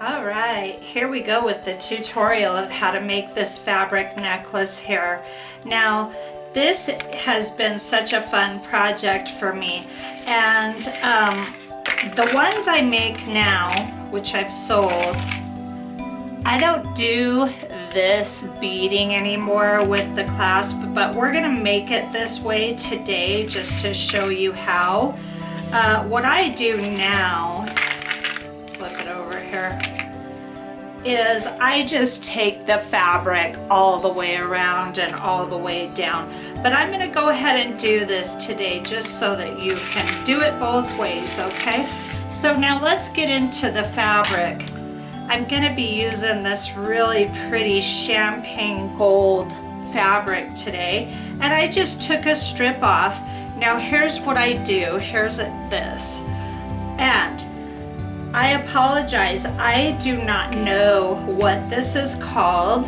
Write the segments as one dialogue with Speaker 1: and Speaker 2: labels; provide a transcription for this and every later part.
Speaker 1: All right, here we go with the tutorial of how to make this fabric necklace here. Now, this has been such a fun project for me, and the ones I make now, which I've sold, I don't do this beading anymore with the clasp, but we're gonna make it this way today just to show you how. What I do now, flip it over here, is I just take the fabric all the way around and all the way down. But I'm gonna go ahead and do this today just so that you can do it both ways, okay? So now let's get into the fabric. I'm gonna be using this really pretty champagne gold fabric today, and I just took a strip off. Now here's what I do, here's this. And I apologize, I do not know what this is called.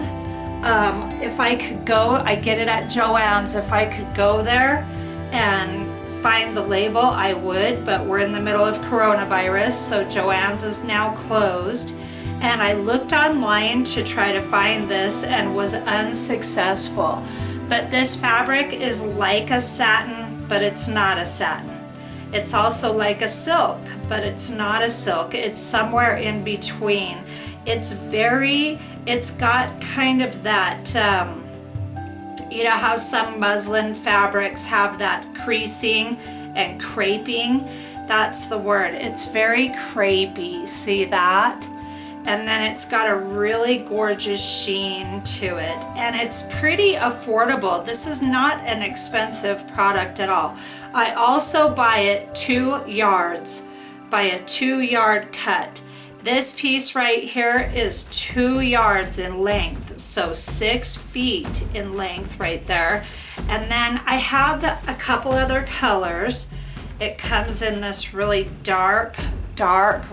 Speaker 1: If I could go, I get it at Joann's. If I could go there and find the label, I would, but we're in the middle of coronavirus, so Joann's is now closed. And I looked online to try to find this and was unsuccessful. But this fabric is like a satin, but it's not a satin. It's also like a silk, but it's not a silk. It's somewhere in between. It's got kind of that, you know how some muslin fabrics have that creasing and creping? That's the word. It's very crepey, see that? And then it's got a really gorgeous sheen to it, and it's pretty affordable. This is not an expensive product at all. I also buy it 2 yards, by a 2-yard cut. This piece right here is 2 yards in length, so 6 feet in length right there. And then I have a couple other colors. It comes in this really dark,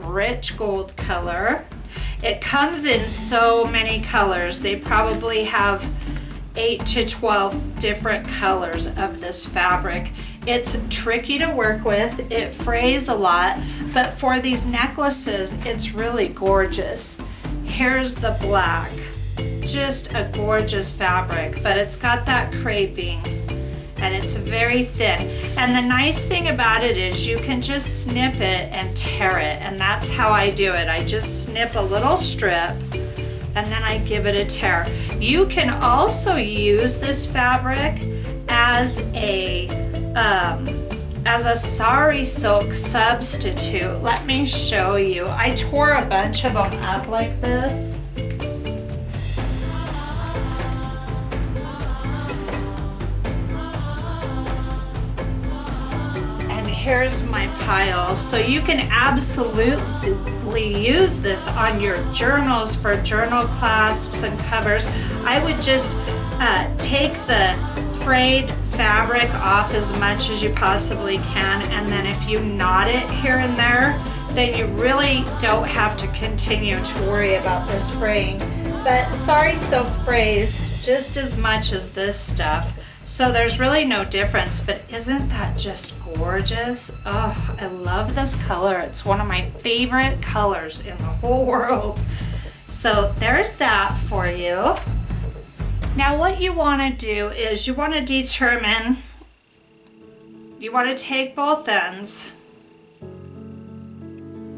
Speaker 1: rich gold color. It comes in so many colors. They probably have 8 to 12 different colors of this fabric. It's tricky to work with, it frays a lot, but for these necklaces, it's really gorgeous. Here's the black, just a gorgeous fabric, but it's got that creping, and it's very thin. And the nice thing about it is you can just snip it and tear it, and that's how I do it. I just snip a little strip and then I give it a tear. You can also use this fabric as a sari silk substitute. Let me show you. I tore a bunch of them up like this. Here's my pile. So you can absolutely use this on your journals for journal clasps and covers. I would just take the frayed fabric off as much as you possibly can, and then if you knot it here and there, then you really don't have to continue to worry about this fraying. But sari silk frays just as much as this stuff, so there's really no difference. But isn't that just gorgeous? Oh, I love this color. It's one of my favorite colors in the whole world. So there's that for you. Now what you want to do is you want to determine, you want to take both ends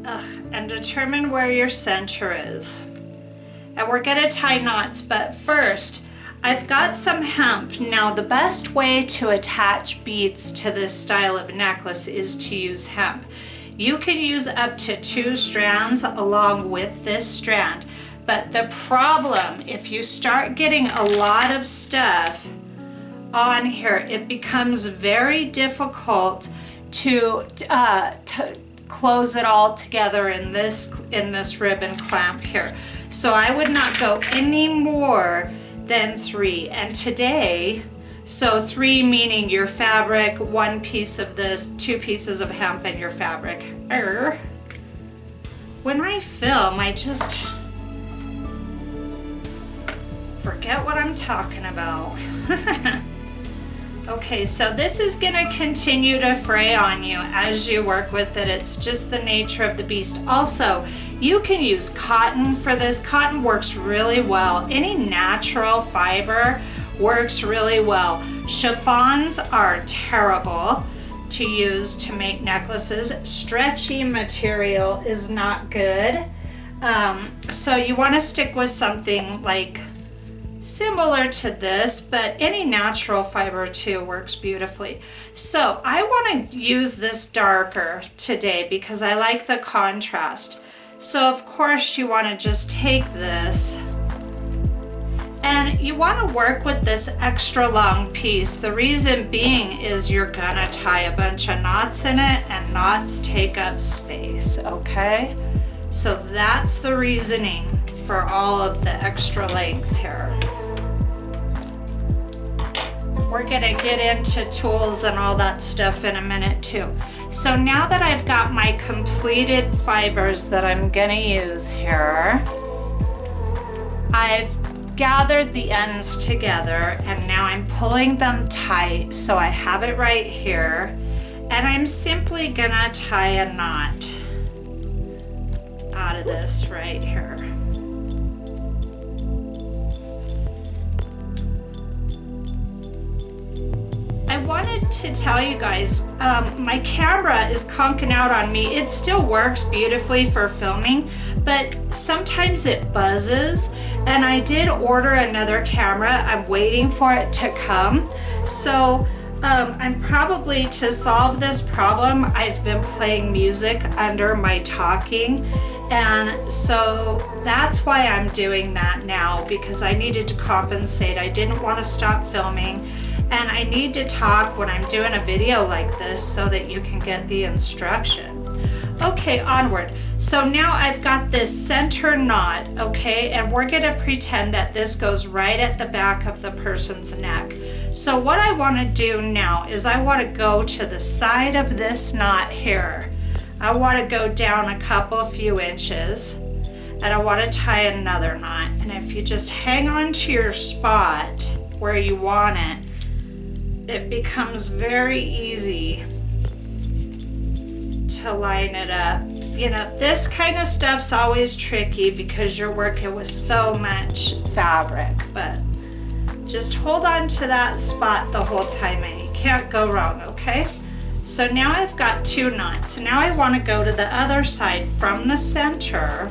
Speaker 1: and determine where your center is. And we're going to tie knots, but first I've got some hemp. Now the best way to attach beads to this style of necklace is to use hemp. You can use up to 2 strands along with this strand, but the problem, if you start getting a lot of stuff on here, it becomes very difficult to close it all together in this ribbon clamp here. So I would not go any more than 3. And today, so 3 meaning your fabric, 1 piece of this, 2 pieces of hemp, and your fabric. When I film, I just forget what I'm talking about. Okay, so this is gonna continue to fray on you as you work with it. It's just the nature of the beast. Also, you can use cotton for this. Cotton works really well. Any natural fiber works really well. Chiffons are terrible to use to make necklaces. Stretchy material is not good. So you wanna stick with something like similar to this, but any natural fiber too works beautifully. So I want to use this darker today because I like the contrast. So of course you want to just take this and you want to work with this extra long piece. The reason being is you're gonna tie a bunch of knots in it, and knots take up space, okay? So that's the reasoning for all of the extra length here. We're gonna get into tools and all that stuff in a minute too. So now that I've got my completed fibers that I'm gonna use here, I've gathered the ends together and now I'm pulling them tight. So I have it right here, and I'm simply gonna tie a knot out of this right here. I wanted to tell you guys, my camera is conking out on me. It still works beautifully for filming, but sometimes it buzzes, and I did order another camera. I'm waiting for it to come. So I'm probably, to solve this problem, I've been playing music under my talking. And so that's why I'm doing that now, because I needed to compensate. I didn't want to stop filming, and I need to talk when I'm doing a video like this so that you can get the instruction. Okay, onward. So now I've got this center knot, okay, and we're gonna pretend that this goes right at the back of the person's neck. So what I wanna do now is I wanna go to the side of this knot here. I wanna go down a few inches, and I wanna tie another knot. And if you just hang on to your spot where you want it, it becomes very easy to line it up. You know, this kind of stuff's always tricky because you're working with so much fabric, but just hold on to that spot the whole time and you can't go wrong, okay? So now I've got two knots. Now I want to go to the other side from the center.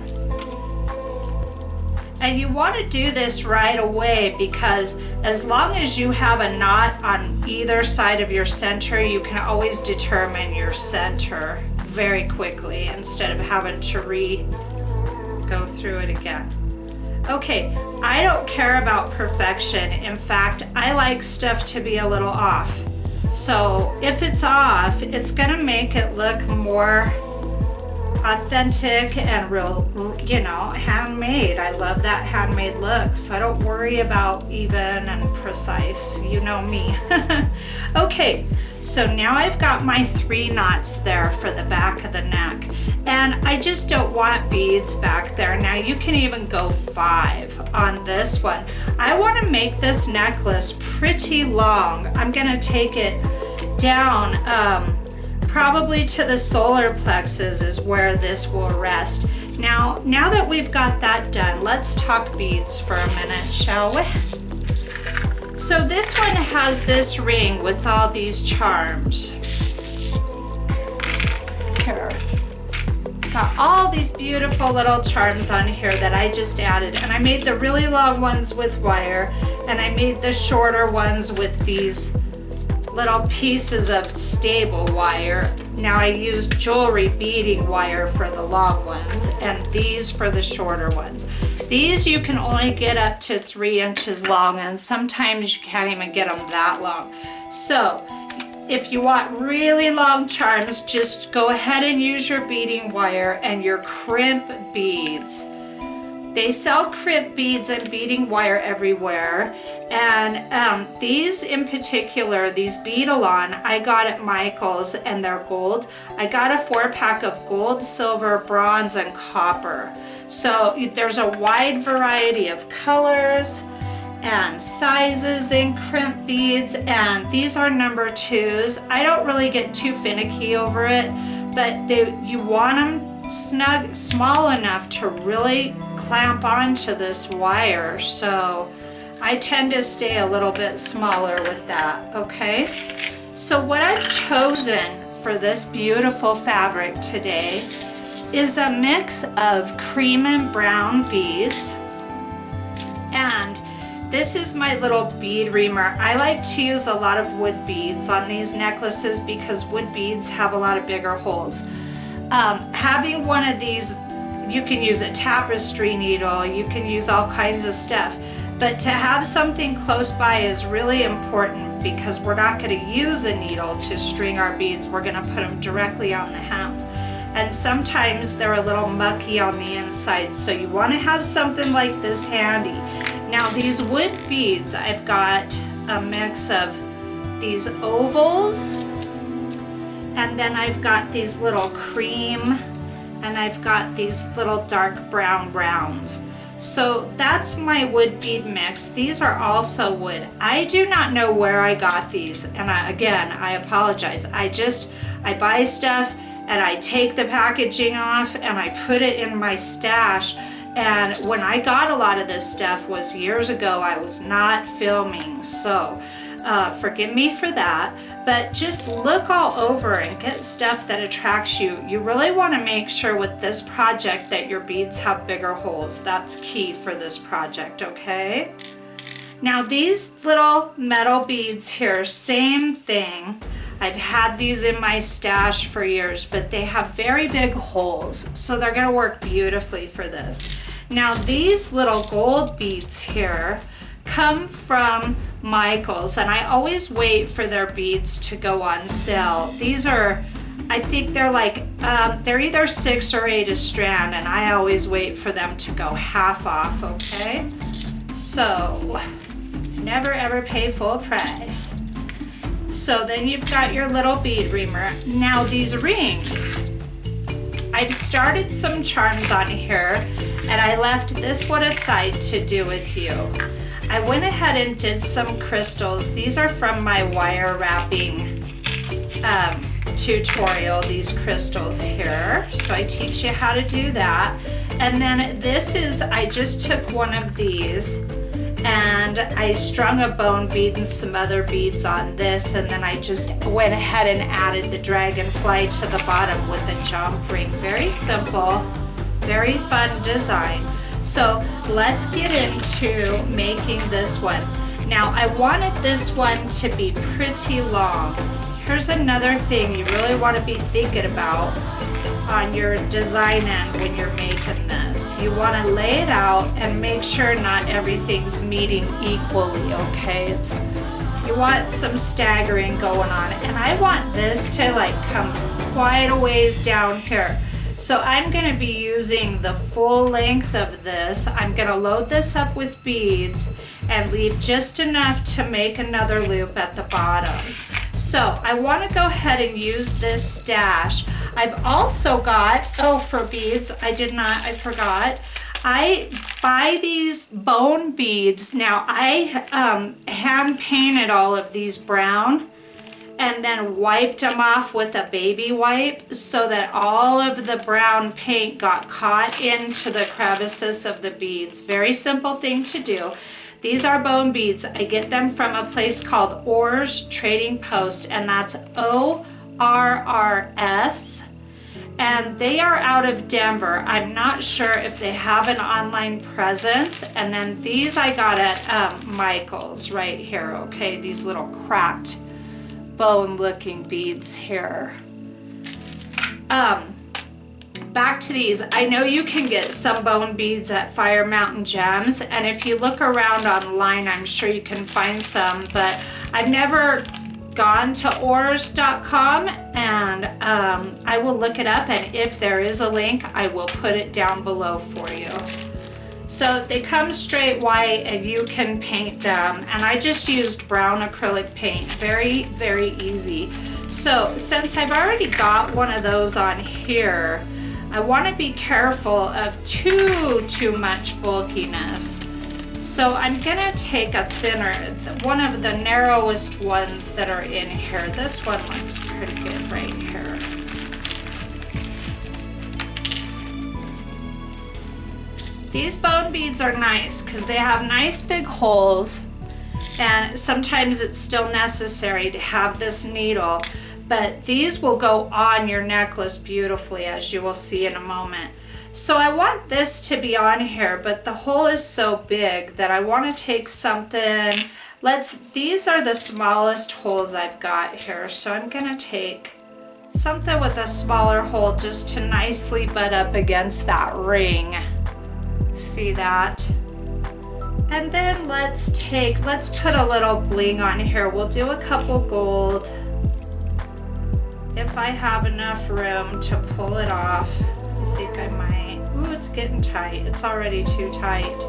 Speaker 1: And you want to do this right away, because as long as you have a knot on either side of your center, you can always determine your center very quickly instead of having to go through it again. Okay, I don't care about perfection. In fact, I like stuff to be a little off. So if it's off, it's gonna make it look more authentic and real, you know, handmade. I love that handmade look, so I don't worry about even and precise. You know me. Okay, so now I've got my 3 knots there for the back of the neck, and I just don't want beads back there. Now you can even go 5 on this one. I want to make this necklace pretty long. I'm gonna take it down probably to the solar plexus is where this will rest. Now that we've got that done, let's talk beads for a minute, shall we? So this one has this ring with all these charms. Here. Got all these beautiful little charms on here that I just added, and I made the really long ones with wire, and I made the shorter ones with these little pieces of stable wire. Now I used jewelry beading wire for the long ones and these for the shorter ones. These you can only get up to 3 inches long, and sometimes you can't even get them that long. So if you want really long charms, just go ahead and use your beading wire and your crimp beads. They sell crimp beads and beading wire everywhere, and these in particular, these Bead-A-Lon, I got at Michael's, and they're gold. I got a 4-pack of gold, silver, bronze, and copper. So there's a wide variety of colors, and sizes in crimp beads, and these are number 2s. I don't really get too finicky over it, but you want them snug, small enough to really clamp onto this wire. So I tend to stay a little bit smaller with that, okay? So what I've chosen for this beautiful fabric today is a mix of cream and brown beads, and this is my little bead reamer. I like to use a lot of wood beads on these necklaces because wood beads have a lot of bigger holes. Having one of these, you can use a tapestry needle, you can use all kinds of stuff, but to have something close by is really important because we're not going to use a needle to string our beads. We're going to put them directly on the hemp. And sometimes they're a little mucky on the inside, so you want to have something like this handy. Now these wood beads, I've got a mix of these ovals, and then I've got these little cream, and I've got these little dark brown browns. So that's my wood bead mix. These are also wood. I do not know where I got these, and I apologize. I buy stuff and I take the packaging off and I put it in my stash. And when I got a lot of this stuff was years ago. I was not filming, so forgive me for that. But just look all over and get stuff that attracts you. You really want to make sure with this project that your beads have bigger holes. That's key for this project, okay? Now these little metal beads here, same thing. I've had these in my stash for years, but they have very big holes, so they're going to work beautifully for this. Now these little gold beads here come from Michael's, and I always wait for their beads to go on sale. These are, I think they're like, they're either 6 or 8 a strand, and I always wait for them to go half off, okay? So, never ever pay full price. So then you've got your little bead reamer. Now these rings, I've started some charms on here, and I left this one aside to do with you. I went ahead and did some crystals. These are from my wire wrapping tutorial, these crystals here. So I teach you how to do that. And then this is, I just took one of these and I strung a bone bead and some other beads on this, and then I just went ahead and added the dragonfly to the bottom with a jump ring. Very simple, very fun design. So let's get into making this one. Now I wanted this one to be pretty long. Here's another thing you really want to be thinking about on your design end when you're making this. You want to lay it out and make sure not everything's meeting equally, okay? You want some staggering going on, and I want this to like come quite a ways down here. So I'm going to be using the full length of this. I'm going to load this up with beads and leave just enough to make another loop at the bottom. So I want to go ahead and use this stash. I've also got, for beads, I forgot. I buy these bone beads. Now I hand painted all of these brown and then wiped them off with a baby wipe so that all of the brown paint got caught into the crevices of the beads. Very simple thing to do. These are bone beads. I get them from a place called Orr's Trading Post, and that's ORRS, and they are out of Denver. I'm not sure if they have an online presence. And then these I got at Michael's right here, okay? These little cracked bone looking beads here. Back to these. I know you can get some bone beads at Fire Mountain Gems, and if you look around online, I'm sure you can find some, but I've never gone to orr's.com, and I will look it up, and if there is a link, I will put it down below for you. So they come straight white and you can paint them, and I just used brown acrylic paint. Very, very easy. So since I've already got one of those on here, I want to be careful of too much bulkiness. So I'm gonna take a thinner, one of the narrowest ones that are in here. This one looks pretty good right here. These bone beads are nice because they have nice big holes, and sometimes it's still necessary to have this needle, but these will go on your necklace beautifully, as you will see in a moment. So I want this to be on here, but the hole is so big that I want to take something, these are the smallest holes I've got here, so I'm going to take something with a smaller hole just to nicely butt up against that ring. See that? And then let's put a little bling on here. We'll do a couple gold. If I have enough room to pull it off, I think I might. Ooh, it's getting tight. It's already too tight.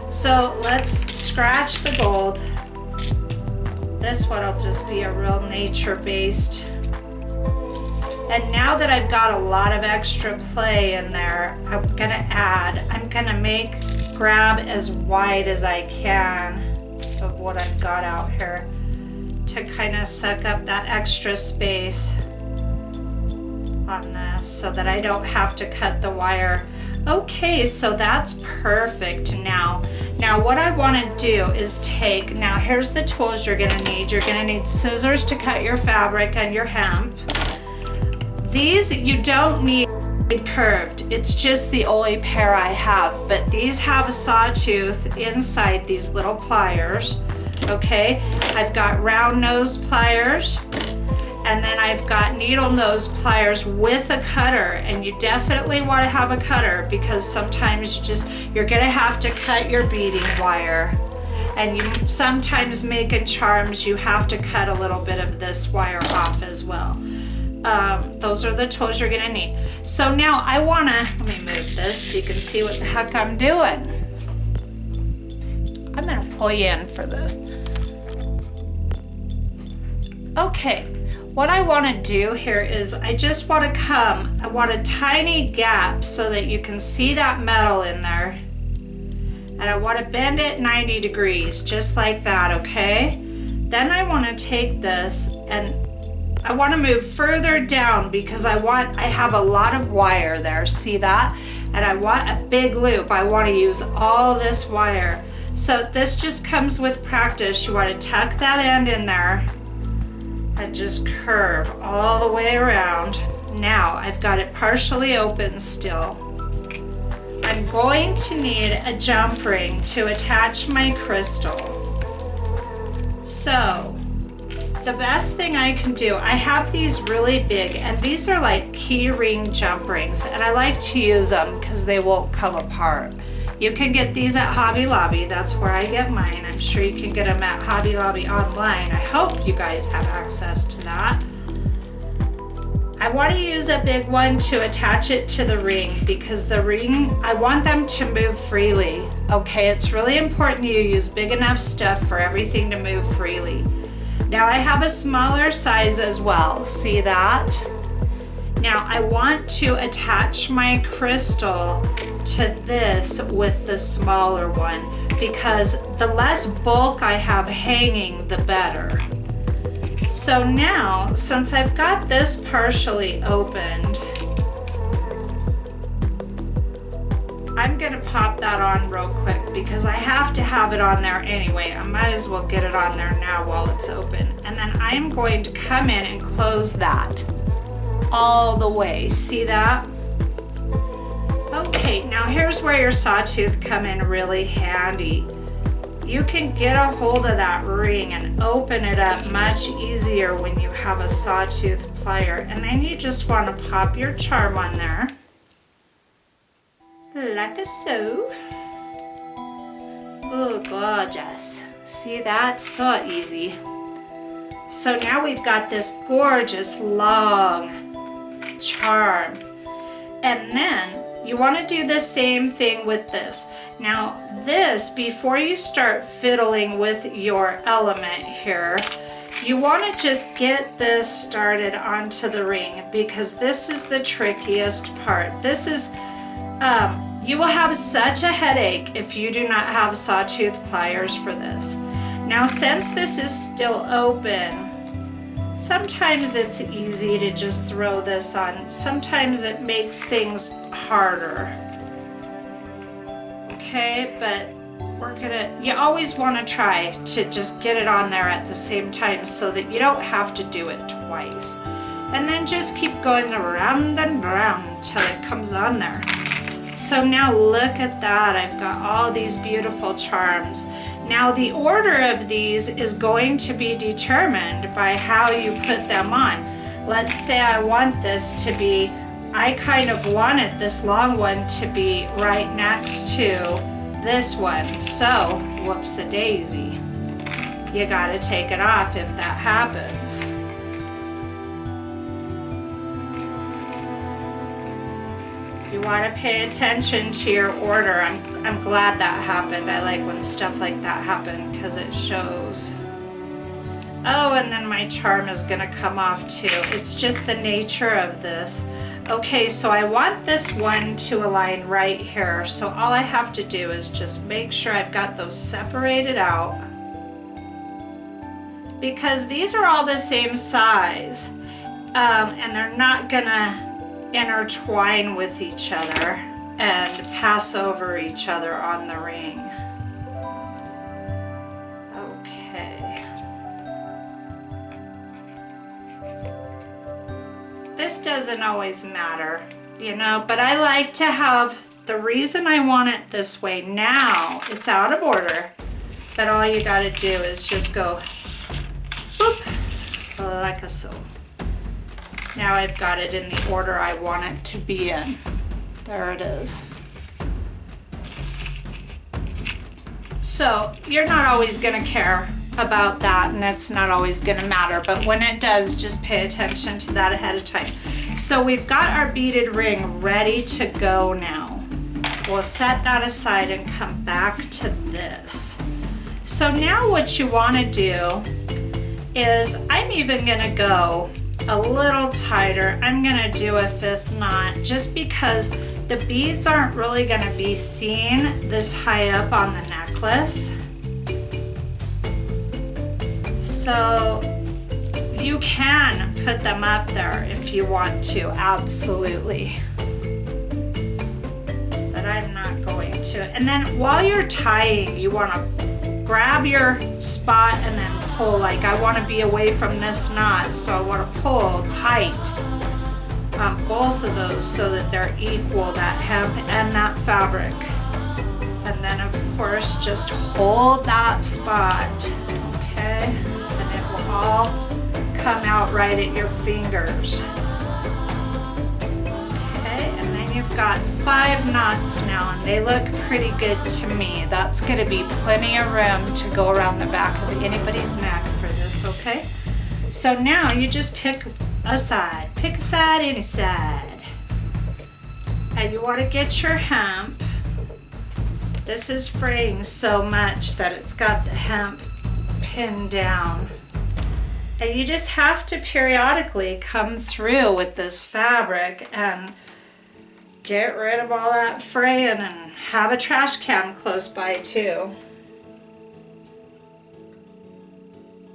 Speaker 1: So let's scratch the gold. This one will just be a real nature-based. And now that I've got a lot of extra play in there, I'm gonna grab as wide as I can of what I've got out here to kind of suck up that extra space on this so that I don't have to cut the wire. Okay, so that's perfect. Now what I want to do is now here's the tools you're gonna need. You're gonna need scissors to cut your fabric and your hemp. These you don't need curved, it's just the only pair I have, but these have a sawtooth inside these little pliers. Okay, I've got round nose pliers, and then I've got needle nose pliers with a cutter, and you definitely want to have a cutter because sometimes you're gonna have to cut your beading wire, and you sometimes making charms you have to cut a little bit of this wire off as well. Those are the tools you're gonna need. So now let me move this so you can see what the heck I'm doing. I'm gonna pull you in for this. Okay, what I wanna do here is I want a tiny gap so that you can see that metal in there. And I wanna bend it 90 degrees, just like that, okay? Then I wanna take this and I want to move further down because I have a lot of wire there, see that? And I want a big loop. I want to use all this wire. So this just comes with practice. You want to tuck that end in there and just curve all the way around. Now I've got it partially open still. I'm going to need a jump ring to attach my crystal. So the best thing I can do, I have these really big, and these are like key ring jump rings, and I like to use them because they won't come apart. You can get these at Hobby Lobby, that's where I get mine. I'm sure you can get them at Hobby Lobby online. I hope you guys have access to that. I want to use a big one to attach it to the ring because the ring, I want them to move freely. Okay, it's really important you use big enough stuff for everything to move freely. Now I have a smaller size as well, see that? Now I want to attach my crystal to this with the smaller one because the less bulk I have hanging, the better. So now, since I've got this partially opened, I'm gonna pop that on real quick because I have to have it on there anyway. I might as well get it on there now while it's open. And then I am going to come in and close that all the way. See that? Okay, now here's where your sawtooth come in really handy. You can get a hold of that ring and open it up much easier when you have a sawtooth plier. And then you just want to pop your charm on there. Like so. Oh, gorgeous. See that? So easy. So now we've got this gorgeous long charm. And then you want to do the same thing with this. Now this, before you start fiddling with your element here, you want to just get this started onto the ring because this is the trickiest part. This is, You will have such a headache if you do not have sawtooth pliers for this. Now, since this is still open, sometimes it's easy to just throw this on. Sometimes it makes things harder. Okay, but you always want to try to just get it on there at the same time so that you don't have to do it twice. And then just keep going around and around until it comes on there. So now look at that, I've got all these beautiful charms. Now the order of these is going to be determined by how you put them on. Let's say I want this to be, I kind of wanted this long one to be right next to this one. So, whoops-a-daisy. You gotta take it off if that happens. You want to pay attention to your order. I'm glad that happened. I like when stuff like that happens because it shows. Oh, and then my charm is going to come off too. It's just the nature of this. Okay, so I want this one to align right here. So all I have to do is just make sure I've got those separated out. Because these are all the same size. And they're not going to intertwine with each other and pass over each other on the ring. Okay. This doesn't always matter, you know, but I like to have, the reason I want it this way now, it's out of order, but all you gotta do is just go boop, like so. Now I've got it in the order I want it to be in. There it is. So you're not always gonna care about that, and it's not always gonna matter, but when it does, just pay attention to that ahead of time. So we've got our beaded ring ready to go now. We'll set that aside and come back to this. So now what you wanna do is, I'm even gonna go a little tighter. I'm gonna do a 5th knot just because the beads aren't really gonna be seen this high up on the necklace. So you can put them up there if you want to, absolutely. But I'm not going to. And then while you're tying, you wanna grab your spot and then pull. Like, I want to be away from this knot, so I want to pull tight on both of those so that they're equal, that hemp and that fabric. And then of course just hold that spot, okay? And it will all come out right at your fingers. You've got 5 knots now, and they look pretty good to me. That's going to be plenty of room to go around the back of anybody's neck for this, okay? So now you just pick a side. Pick a side, any side. And you want to get your hemp. This is fraying so much that it's got the hemp pinned down. And you just have to periodically come through with this fabric and get rid of all that fraying, and have a trash can close by too.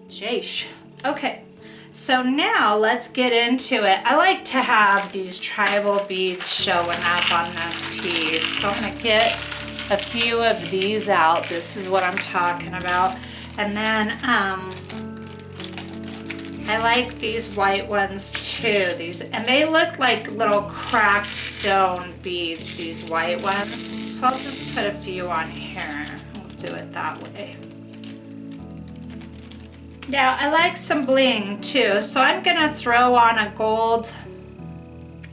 Speaker 1: Sheesh. Okay, so now let's get into it. I like to have these tribal beads showing up on this piece. So I'm gonna get a few of these out. This is what I'm talking about. And then I like these white ones too. These, and they look like little cracked stone beads, these white ones. So I'll just put a few on here. We'll do it that way. Now I like some bling too, so I'm gonna throw on a gold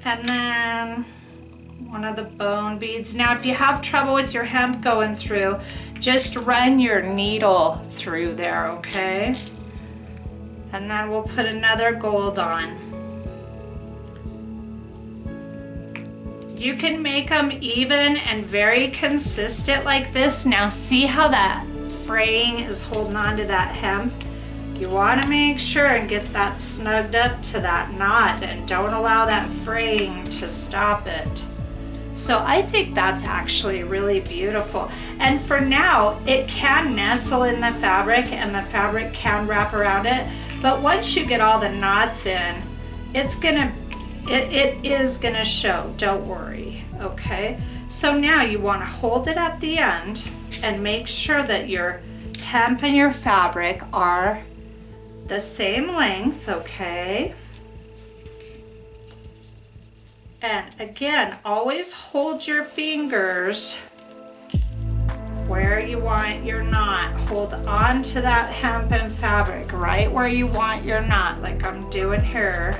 Speaker 1: and then one of the bone beads. Now if you have trouble with your hemp going through, just run your needle through there, okay? And then we'll put another gold on. You can make them even and very consistent like this. Now see how that fraying is holding on to that hemp? You want to make sure and get that snugged up to that knot, and don't allow that fraying to stop it. So I think that's actually really beautiful. And for now, it can nestle in the fabric and the fabric can wrap around it. But once you get all the knots in, it is gonna show, don't worry, okay? So now you wanna hold it at the end and make sure that your hemp and your fabric are the same length, okay? And again, always hold your fingers where you want your knot. Hold on to that hemp and fabric right where you want your knot, like I'm doing here.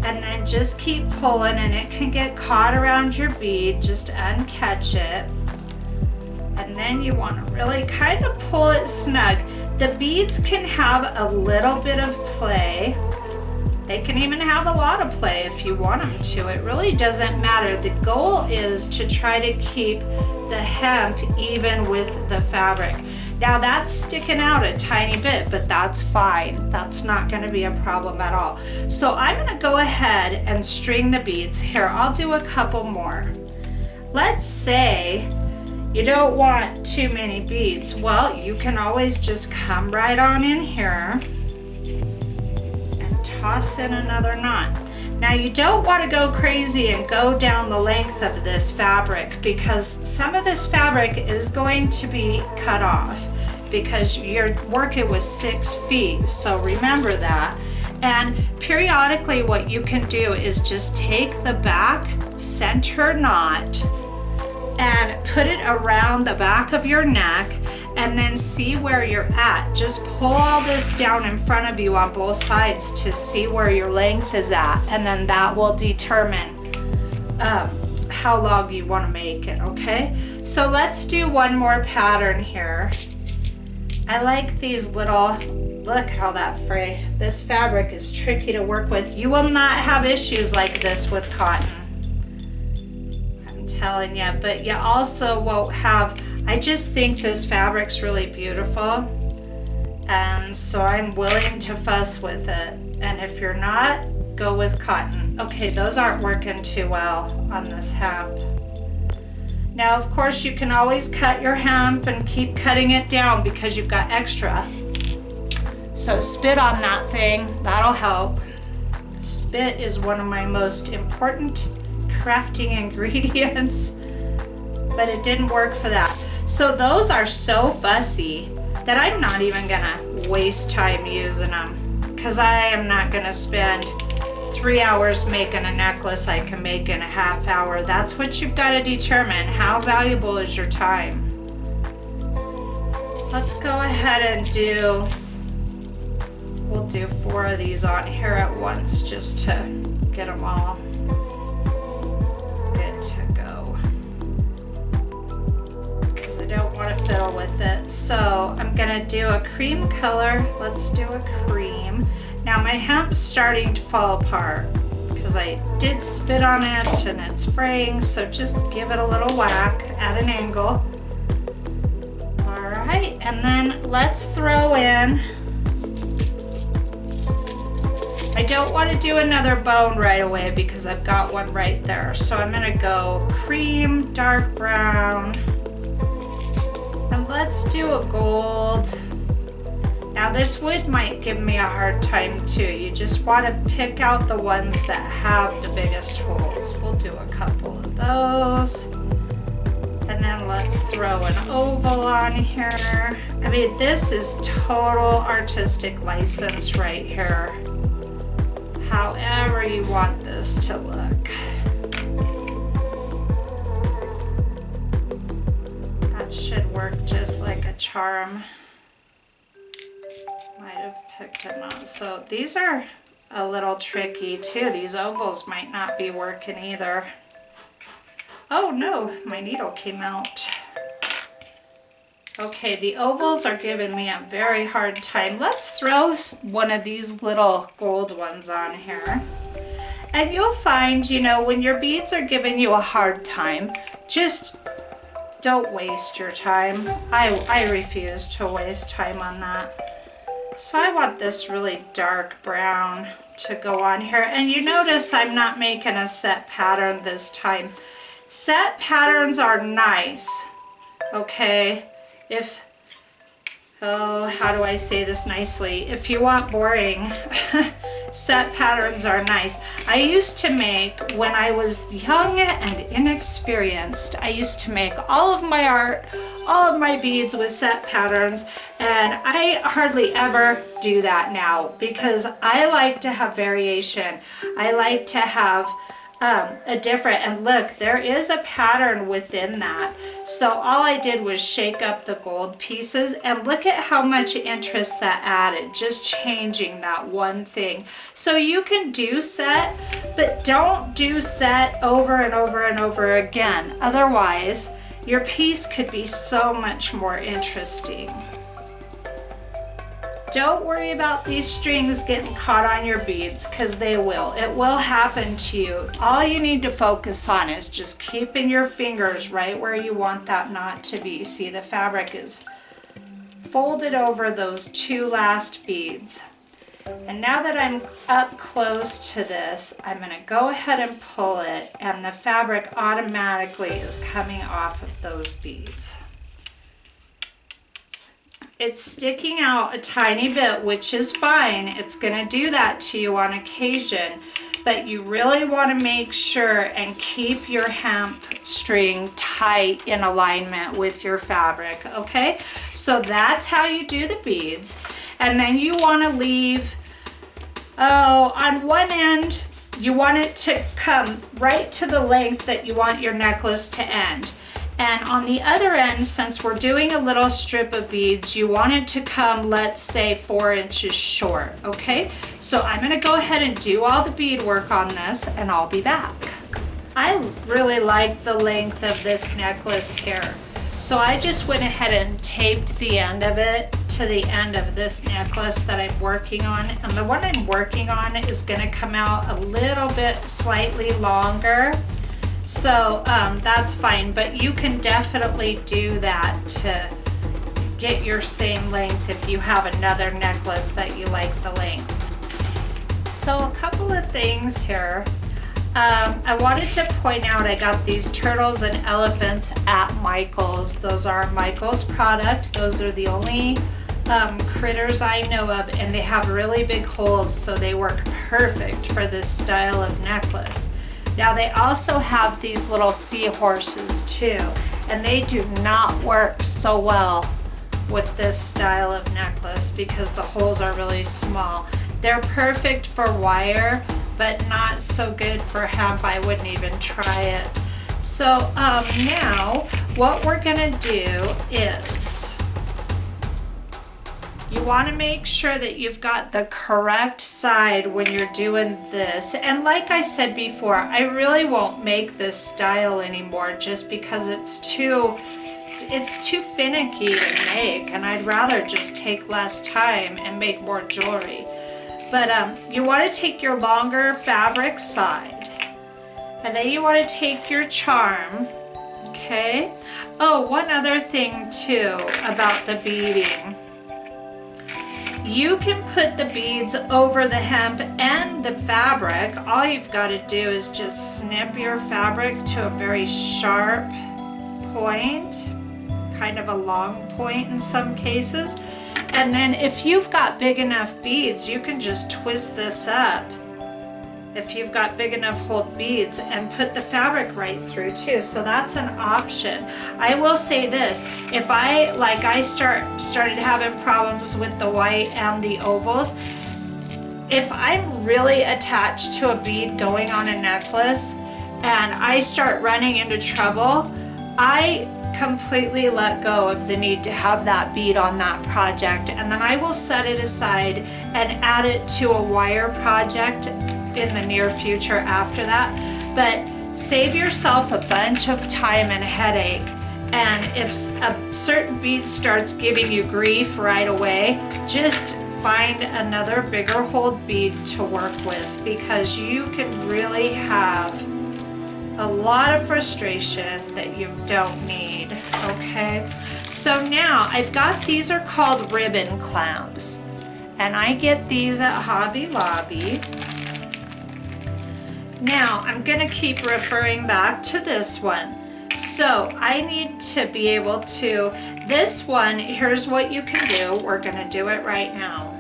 Speaker 1: And then just keep pulling, and it can get caught around your bead. Just uncatch it. And then you want to really kind of pull it snug. The beads can have a little bit of play. They can even have a lot of play if you want them to. It really doesn't matter. The goal is to try to keep the hemp even with the fabric. Now that's sticking out a tiny bit, but that's fine. That's not going to be a problem at all. So I'm going to go ahead and string the beads. Here, I'll do a couple more. Let's say you don't want too many beads. Well, you can always just come right on in here and toss in another knot. Now you don't want to go crazy and go down the length of this fabric, because some of this fabric is going to be cut off because you're working with 6 feet. So remember that. And periodically what you can do is just take the back center knot and put it around the back of your neck, and then see where you're at. Just pull all this down in front of you on both sides to see where your length is at, and then that will determine how long you want to make it, okay? So let's do one more pattern here. I like these little, look at all that fray. This fabric is tricky to work with. You will not have issues like this with cotton, telling you, but you also won't have, I just think this fabric's really beautiful, and so I'm willing to fuss with it. And if you're not, go with cotton. Okay, those aren't working too well on this hemp. Now of course you can always cut your hemp and keep cutting it down because you've got extra. So spit on that thing, that'll help. Spit is one of my most important crafting ingredients, but it didn't work for that. So those are so fussy that I'm not even gonna waste time using them, because I am not gonna spend 3 hours making a necklace I can make in a half hour. That's what you've got to determine. How valuable is your time? Let's go ahead and we'll do 4 of these on here at once just to get them all good to go, because I don't want to fiddle with it. So I'm gonna do a cream color. Let's do a cream. Now my hemp's starting to fall apart because I did spit on it and it's fraying, so just give it a little whack at an angle. All right, and then let's throw in, I don't want to do another bone right away because I've got one right there. So I'm gonna go cream, dark brown, and let's do a gold. Now this wood might give me a hard time too. You just want to pick out the ones that have the biggest holes. We'll do a couple of those. And then let's throw an oval on here. I mean, this is total artistic license right here. However you want this to look. That should work just like a charm. Might have picked them up. So these are a little tricky too. These ovals might not be working either. Oh no, my needle came out. Okay, the ovals are giving me a very hard time. Let's throw one of these little gold ones on here. And you'll find, you know, when your beads are giving you a hard time, just don't waste your time. I refuse to waste time on that. So I want this really dark brown to go on here. And you notice I'm not making a set pattern this time. Set patterns are nice, okay? How do I say this nicely? If you want boring, set patterns are nice. I used to make, when I was young and inexperienced, I used to make all of my art, all of my beads with set patterns, and I hardly ever do that now because I like to have variation. I like to have a different, and look, there is a pattern within that. So all I did was shake up the gold pieces, and look at how much interest that added, just changing that one thing. So you can do set, but don't do set over and over and over again. Otherwise, your piece could be so much more interesting. Don't worry about these strings getting caught on your beads, because they will. It will happen to you. All you need to focus on is just keeping your fingers right where you want that knot to be. See, the fabric is folded over those two last beads. And now that I'm up close to this, I'm going to go ahead and pull it, and the fabric automatically is coming off of those beads. It's sticking out a tiny bit, which is fine. It's going to do that to you on occasion, but you really want to make sure and keep your hemp string tight in alignment with your fabric, okay? So that's how you do the beads. And then you want to leave, on one end, you want it to come right to the length that you want your necklace to end. And on the other end, since we're doing a little strip of beads, you want it to come, let's say, 4 inches short, okay? So I'm gonna go ahead and do all the bead work on this, and I'll be back. I really like the length of this necklace here. So I just went ahead and taped the end of it to the end of this necklace that I'm working on. And the one I'm working on is gonna come out a little bit slightly longer. So that's fine, but you can definitely do that to get your same length if you have another necklace that you like the length. So a couple of things here. I wanted to point out I got these turtles and elephants at Michael's. Those are Michael's product. Those are the only critters I know of, and they have really big holes, so they work perfect for this style of necklace. Now they also have these little seahorses too, and they do not work so well with this style of necklace because the holes are really small. They're perfect for wire, but not so good for hemp. I wouldn't even try it. So now what we're gonna do is, you want to make sure that you've got the correct side when you're doing this. And like I said before, I really won't make this style anymore just because it's too finicky to make, and I'd rather just take less time and make more jewelry. But you want to take your longer fabric side, and then you want to take your charm, okay? Oh, one other thing too about the beading. You can put the beads over the hemp and the fabric. All you've got to do is just snip your fabric to a very sharp point, kind of a long point in some cases. And then if you've got big enough beads, you can just twist this up. If you've got big enough hold beads, and put the fabric right through too. So that's an option. I will say this, if I started having problems with the white and the ovals, if I'm really attached to a bead going on a necklace and I start running into trouble, I completely let go of the need to have that bead on that project, and then I will set it aside and add it to a wire project in the near future after that. But save yourself a bunch of time and headache, and if a certain bead starts giving you grief right away, just find another bigger hold bead to work with, because you can really have a lot of frustration that you don't need, okay? So now I've got, these are called ribbon clamps, and I get these at Hobby Lobby. Now I'm gonna keep referring back to this one. So I need to be able to, this one, here's what you can do. We're gonna do it right now.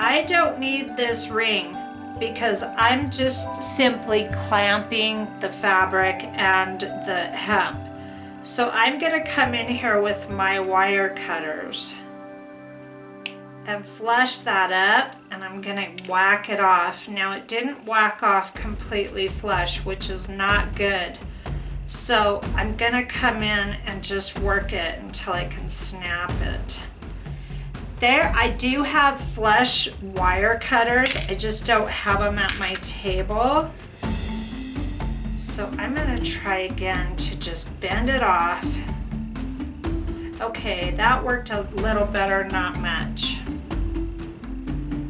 Speaker 1: I don't need this ring because I'm just simply clamping the fabric and the hemp. So I'm gonna come in here with my wire cutters and flush that up, and I'm gonna whack it off. Now it didn't whack off completely flush, which is not good. So I'm gonna come in and just work it until I can snap it. There, I do have flush wire cutters. I just don't have them at my table. So I'm gonna try again to just bend it off. Okay, that worked a little better, not much.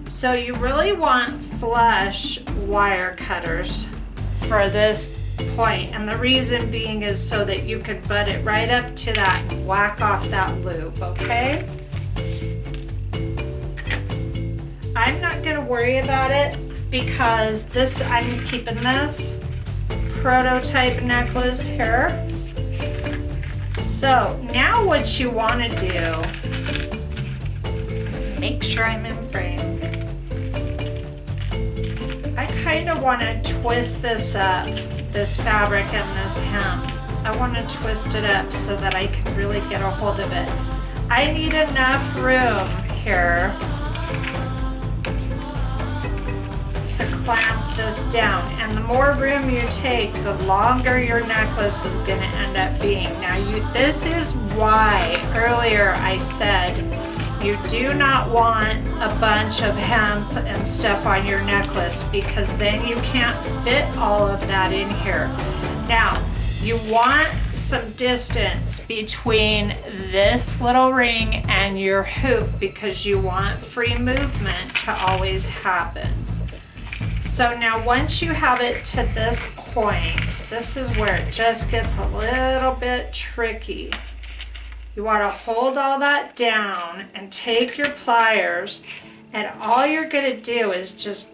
Speaker 1: So you really want flush wire cutters for this point, and the reason being is so that you can butt it right up to that and whack off that loop, okay? I'm not gonna worry about it because this, I'm keeping this prototype necklace here. So now what you wanna do, make sure I'm in frame. I kind of want to twist this up, this fabric and this hemp. I want to twist it up so that I can really get a hold of it. I need enough room here to clamp this down. And the more room you take, the longer your necklace is going to end up being. Now this is why earlier I said you do not want a bunch of hemp and stuff on your necklace because then you can't fit all of that in here. Now, you want some distance between this little ring and your hoop because you want free movement to always happen. So now once you have it to this point, this is where it just gets a little bit tricky. You want to hold all that down and take your pliers, and all you're going to do is just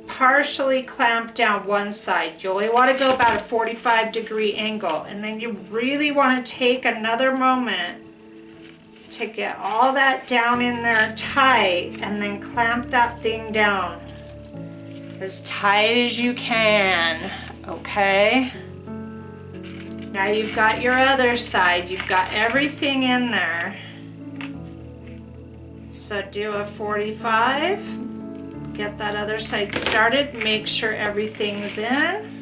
Speaker 1: partially clamp down one side. You only want to go about a 45-degree angle, and then you really want to take another moment to get all that down in there tight, and then clamp that thing down as tight as you can, okay? Now you've got your other side, you've got everything in there. So do a 45, get that other side started, make sure everything's in,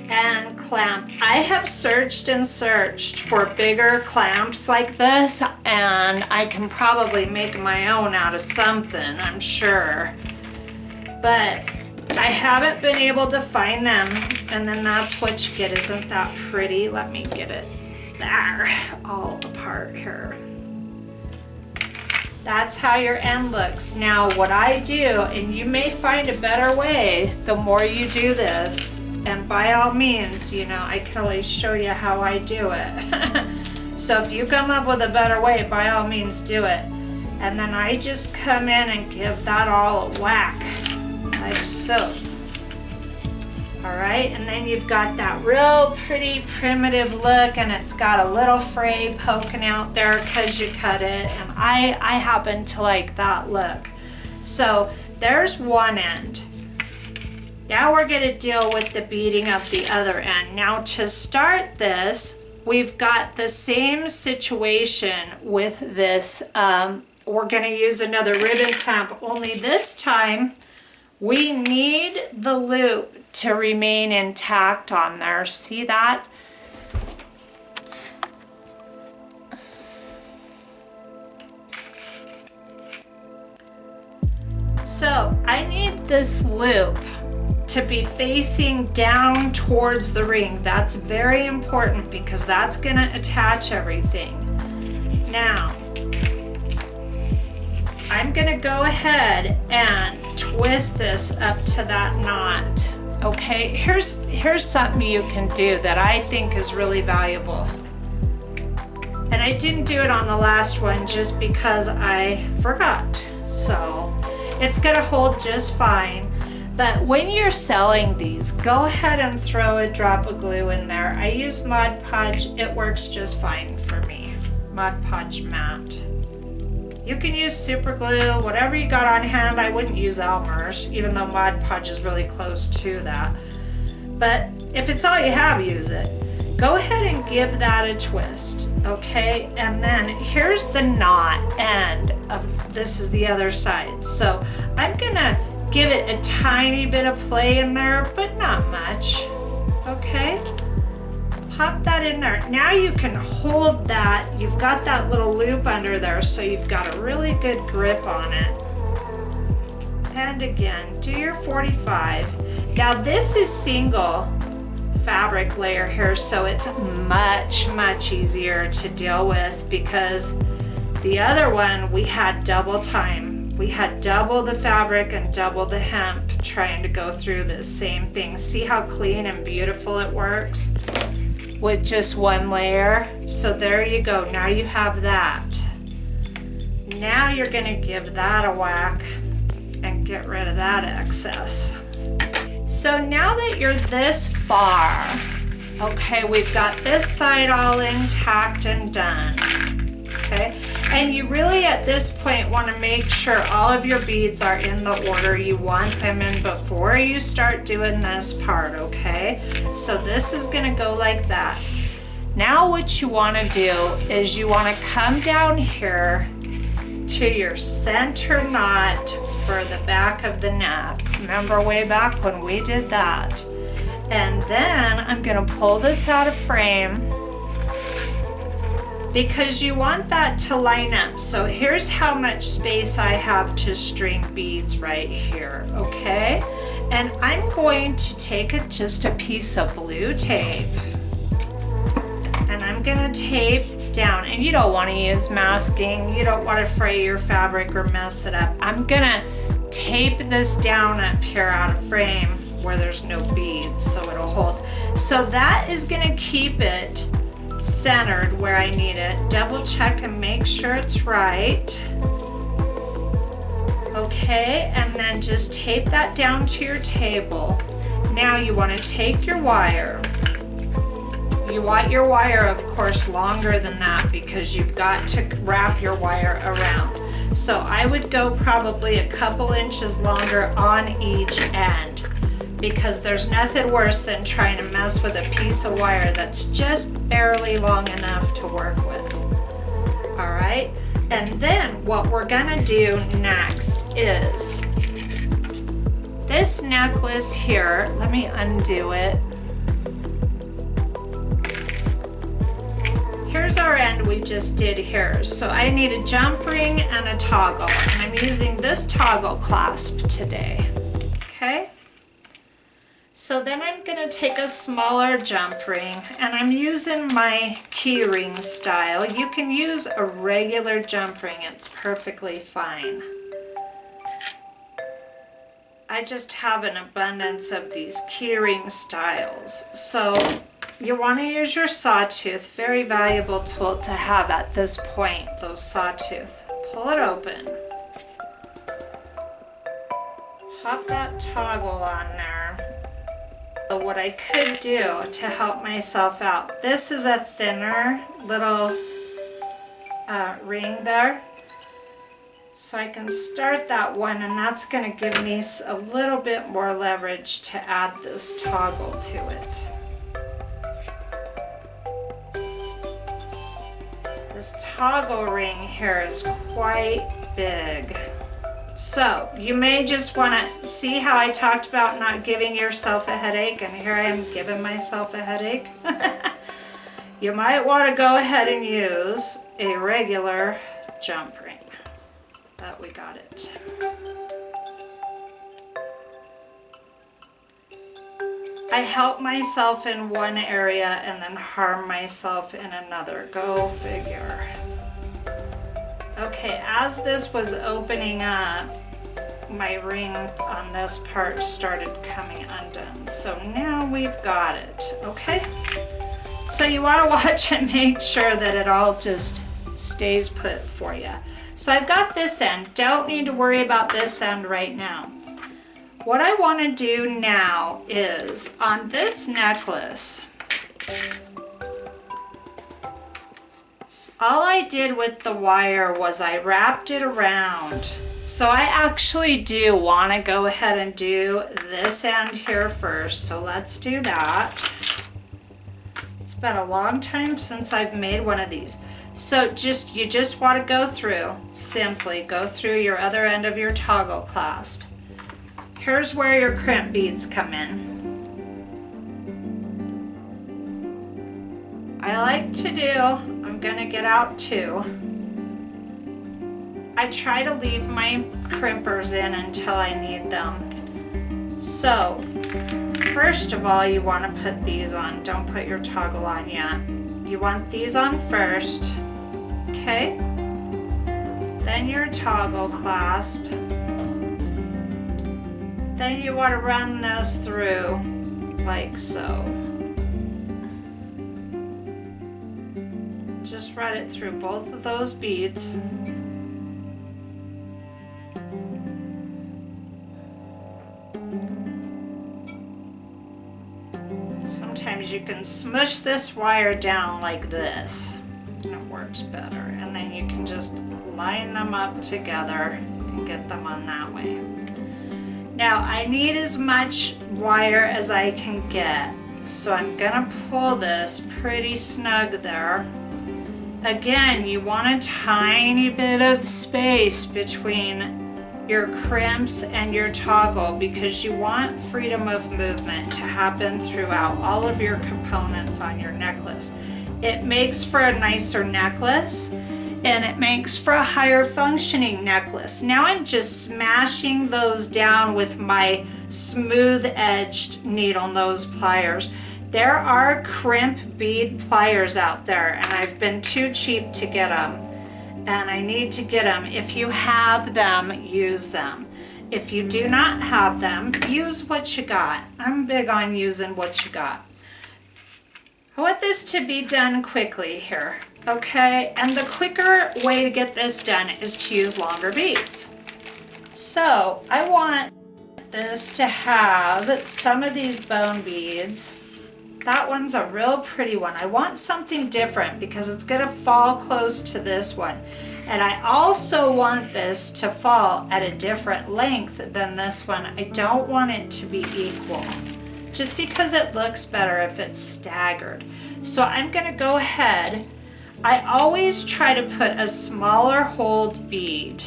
Speaker 1: and clamp. I have searched and searched for bigger clamps like this, and I can probably make my own out of something, I'm sure. But I haven't been able to find them, and then that's what you get. Isn't that pretty? Let me get it there, all apart here. That's how your end looks. Now what I do, and you may find a better way the more you do this, and by all means, you know, I can always show you how I do it. So if you come up with a better way, by all means do it. And then I just come in and give that all a whack, like so. All right, and then you've got that real pretty primitive look, and it's got a little fray poking out there because you cut it, and I happen to like that look. So there's one end. Now we're going to deal with the beading of the other end. Now to start this, we've got the same situation with this. We're going to use another ribbon clamp, only this time we need the loop to remain intact on there. See that? So I need this loop to be facing down towards the ring. That's very important because that's going to attach everything. Now, I'm going to go ahead and twist this up to that knot. Okay, here's something you can do that I think is really valuable. And I didn't do it on the last one just because I forgot. So It's gonna hold just fine. But when you're selling these, go ahead and throw a drop of glue in there. I use Mod Podge, it works just fine for me. Mod Podge matte. You can use super glue, whatever you got on hand. I wouldn't use Elmer's, even though Mod Podge is really close to that. But if it's all you have, use it. Go ahead and give that a twist, okay? And then here's the knot end of, this is the other side. So I'm gonna give it a tiny bit of play in there, but not much, okay? Pop that in there. Now you can hold that. You've got that little loop under there, so you've got a really good grip on it. And again, do your 45. Now this is single fabric layer here, so it's much easier to deal with, because the other one we had double time. We had double the fabric and double the hemp trying to go through this same thing. See how clean and beautiful it works with just one layer? So there you go, now you have that. Now you're gonna give that a whack and get rid of that excess. So now that you're this far, okay, we've got this side all intact and done, okay? And you really at this point want to make sure all of your beads are in the order you want them in before you start doing this part, okay? So this is going to go like that. Now what you want to do is you want to come down here to your center knot for the back of the neck. Remember way back when we did that? And then I'm going to pull this out of frame, because you want that to line up. So here's how much space I have to string beads right here, okay? And I'm going to take just a piece of blue tape, and I'm gonna tape down, and you don't want to use masking, you don't want to fray your fabric or mess it up. I'm gonna tape this down up here out of frame where there's no beads, so it'll hold. So that is gonna keep it centered where I need it. Double check and make sure it's right. Okay, and then just tape that down to your table. Now you want to take your wire. You want your wire, of course, longer than that, because you've got to wrap your wire around. So I would go probably a couple inches longer on each end, because there's nothing worse than trying to mess with a piece of wire that's just barely long enough to work with. All right, and then what we're gonna do next is this necklace here. Let me undo it. Here's our end we just did here. So I need a jump ring and a toggle, and I'm using this toggle clasp today, okay? So then I'm gonna take a smaller jump ring, and I'm using my key ring style. You can use a regular jump ring, it's perfectly fine. I just have an abundance of these key ring styles. So you wanna use your sawtooth, very valuable tool to have at this point, those sawtooth. Pull it open. Pop that toggle on there. So what I could do to help myself out, this is a thinner little ring there. So I can start that one, and that's going to give me a little bit more leverage to add this toggle to it. This toggle ring here is quite big. So you may just want to see how I talked about not giving yourself a headache, and here I am giving myself a headache. You might want to go ahead and use a regular jump ring. But we got it. I help myself in one area and then harm myself in another. Go figure. Okay, as this was opening up, my ring on this part started coming undone. So now we've got it, okay? So you want to watch and make sure that it all just stays put for you. So I've got this end. Don't need to worry about this end right now. What I want to do now is on this necklace, all I did with the wire was I wrapped it around. So I actually do want to go ahead and do this end here first. So let's do that. It's been a long time since I've made one of these. So you just want to go through, simply go through your other end of your toggle clasp. Here's where your crimp beads come in. I like to do, I'm gonna get out two. I try to leave my crimpers in until I need them. So, first of all, you want to put these on. Don't put your toggle on yet. You want these on first, okay? Then your toggle clasp. Then you want to run this through like so. Just run it through both of those beads. Sometimes you can smush this wire down like this and it works better. And then you can just line them up together and get them on that way. Now I need as much wire as I can get, so I'm gonna pull this pretty snug there. Again, you want a tiny bit of space between your crimps and your toggle because you want freedom of movement to happen throughout all of your components on your necklace. It makes for a nicer necklace, and it makes for a higher functioning necklace. Now I'm just smashing those down with my smooth edged needle nose pliers. There are crimp bead pliers out there, and I've been too cheap to get them, and I need to get them. If you have them, use them. If you do not have them, use what you got. I'm big on using what you got. I want this to be done quickly here. Okay, and the quicker way to get this done is to use longer beads. So I want this to have some of these bone beads. That one's a real pretty one. I want something different because it's gonna fall close to this one. And I also want this to fall at a different length than this one. I don't want it to be equal, just because it looks better if it's staggered. So I'm gonna go ahead. I always try to put a smaller hold bead,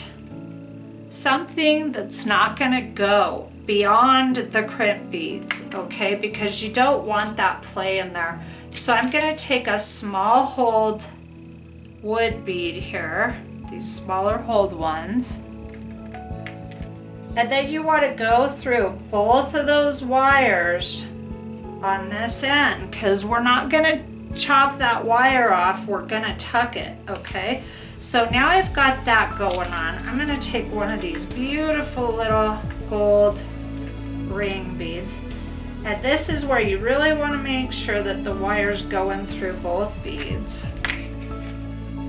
Speaker 1: something that's not gonna go beyond the crimp beads, okay? Because you don't want that play in there. So I'm gonna take a small hold wood bead here, these smaller hold ones. And then you wanna go through both of those wires on this end, because we're not gonna chop that wire off, we're gonna tuck it, okay? So now I've got that going on. I'm gonna take one of these beautiful little gold ring beads, and this is where you really want to make sure that the wire's going through both beads.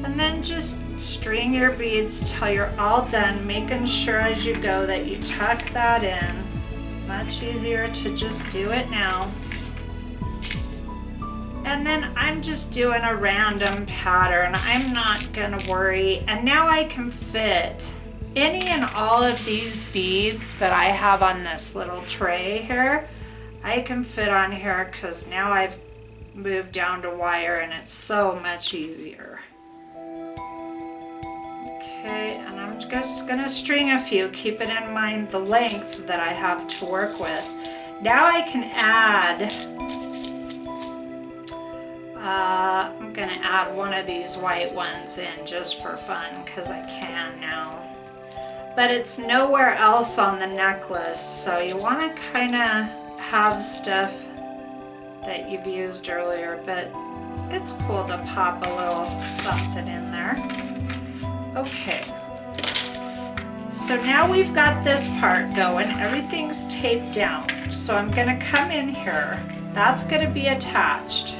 Speaker 1: And then just string your beads till you're all done, making sure as you go that you tuck that in. Much easier to just do it now. And then I'm just doing a random pattern. I'm not gonna worry. And now I can fit any and all of these beads that I have on this little tray here. I can fit on here because now I've moved down to wire and it's so much easier. Okay, and I'm just gonna string a few, keeping in mind the length that I have to work with. Now I can add I'm gonna add one of these white ones in just for fun because I can now. But it's nowhere else on the necklace, so you want to kind of have stuff that you've used earlier, but it's cool to pop a little something in there. Okay. So now we've got this part going, everything's taped down. So I'm gonna come in here, that's gonna be attached.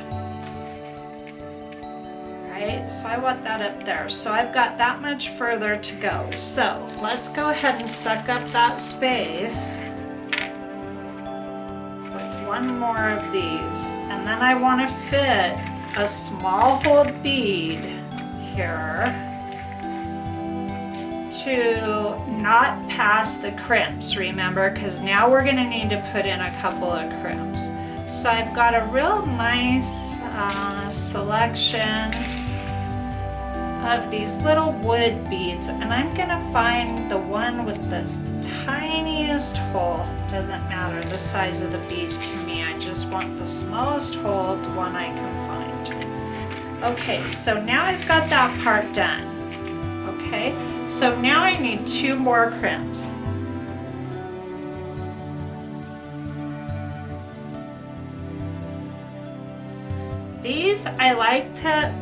Speaker 1: right? So I want that up there. So I've got that much further to go. So let's go ahead and suck up that space with one more of these. And then I want to fit a small hold bead here to not pass the crimps, remember, because now we're going to need to put in a couple of crimps. So I've got a real nice selection of these little wood beads, and I'm going to find the one with the tiniest hole. Doesn't matter the size of the bead to me, I just want the smallest hole, the one I can find. Okay, so now I've got that part done. Okay, so now I need 2 more crimps. These I like to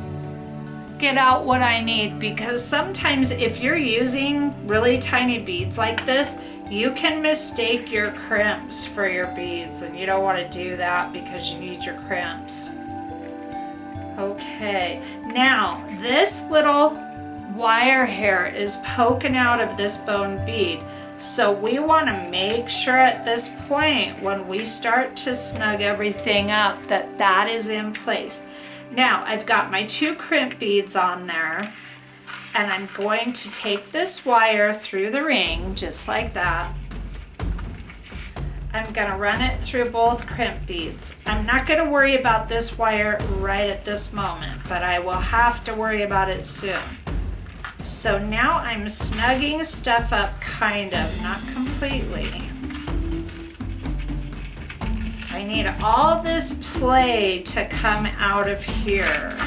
Speaker 1: get out what I need, because sometimes if you're using really tiny beads like this, you can mistake your crimps for your beads, and you don't want to do that because you need your crimps. Okay, now this little wire here is poking out of this bone bead. So we want to make sure at this point when we start to snug everything up that that is in place. Now I've got my 2 crimp beads on there, and I'm going to take this wire through the ring just like that. I'm going to run it through both crimp beads. I'm not going to worry about this wire right at this moment, but I will have to worry about it soon. So now I'm snugging stuff up, kind of, not completely. I need all this play to come out of here.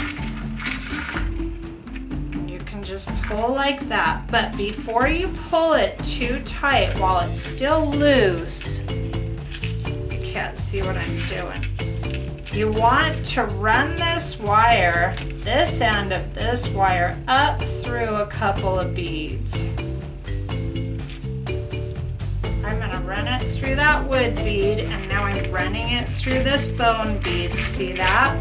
Speaker 1: You can just pull like that, but before you pull it too tight while it's still loose, you can't see what I'm doing. You want to run this wire, this end of this wire, up through a couple of beads. I'm going to run it through that wood bead, and now I'm running it through this bone bead. See that?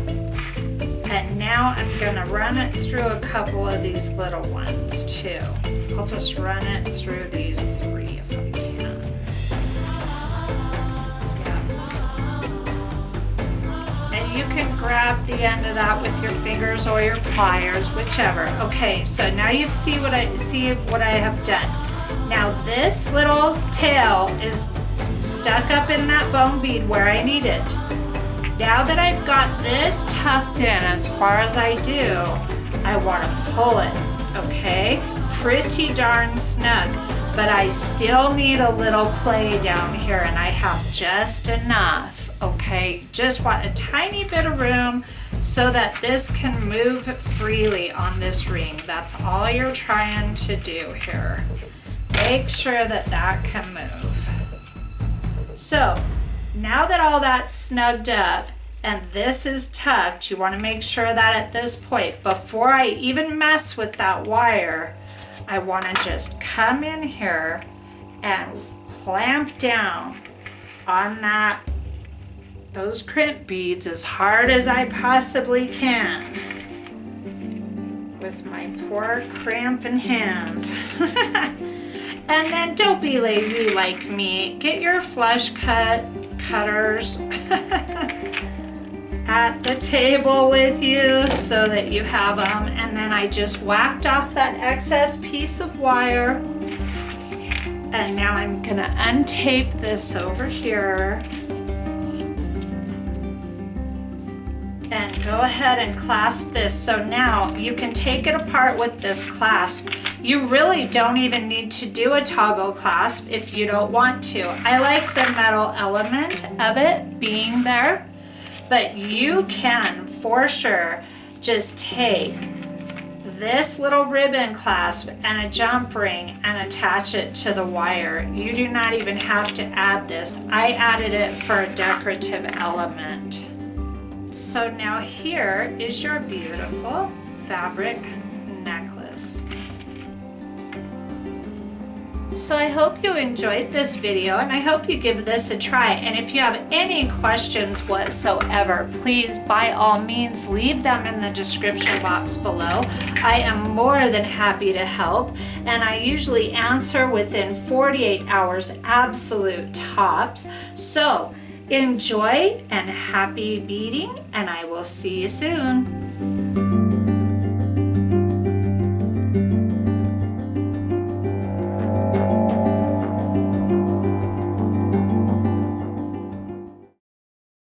Speaker 1: And now I'm going to run it through a couple of these little ones too. I'll just run it through these 3 if I can. You can grab the end of that with your fingers or your pliers, whichever. Okay, so now you see what I have done. Now this little tail is stuck up in that bone bead where I need it. Now that I've got this tucked in as far as I do, I want to pull it, okay? Pretty darn snug, but I still need a little play down here, and I have just enough. Okay, just want a tiny bit of room so that this can move freely on this ring. That's all you're trying to do here. Make sure that that can move. So now that all that's snugged up and this is tucked, you want to make sure that at this point, before I even mess with that wire, I want to just come in here and clamp down on those crimp beads as hard as I possibly can with my poor cramping hands. And then don't be lazy like me. Get your flush cutters at the table with you so that you have them. And then I just whacked off that excess piece of wire. And now I'm gonna untape this over here. And go ahead and clasp this. So now you can take it apart with this clasp. You really don't even need to do a toggle clasp if you don't want to. I like the metal element of it being there, but you can for sure just take this little ribbon clasp and a jump ring and attach it to the wire. You do not even have to add this. I added it for a decorative element. So now here is your beautiful fabric necklace. So I hope you enjoyed this video, and I hope you give this a try. And if you have any questions whatsoever, please by all means leave them in the description box below. I am more than happy to help, and I usually answer within 48 hours absolute tops. So enjoy and happy beading, and I will see you soon.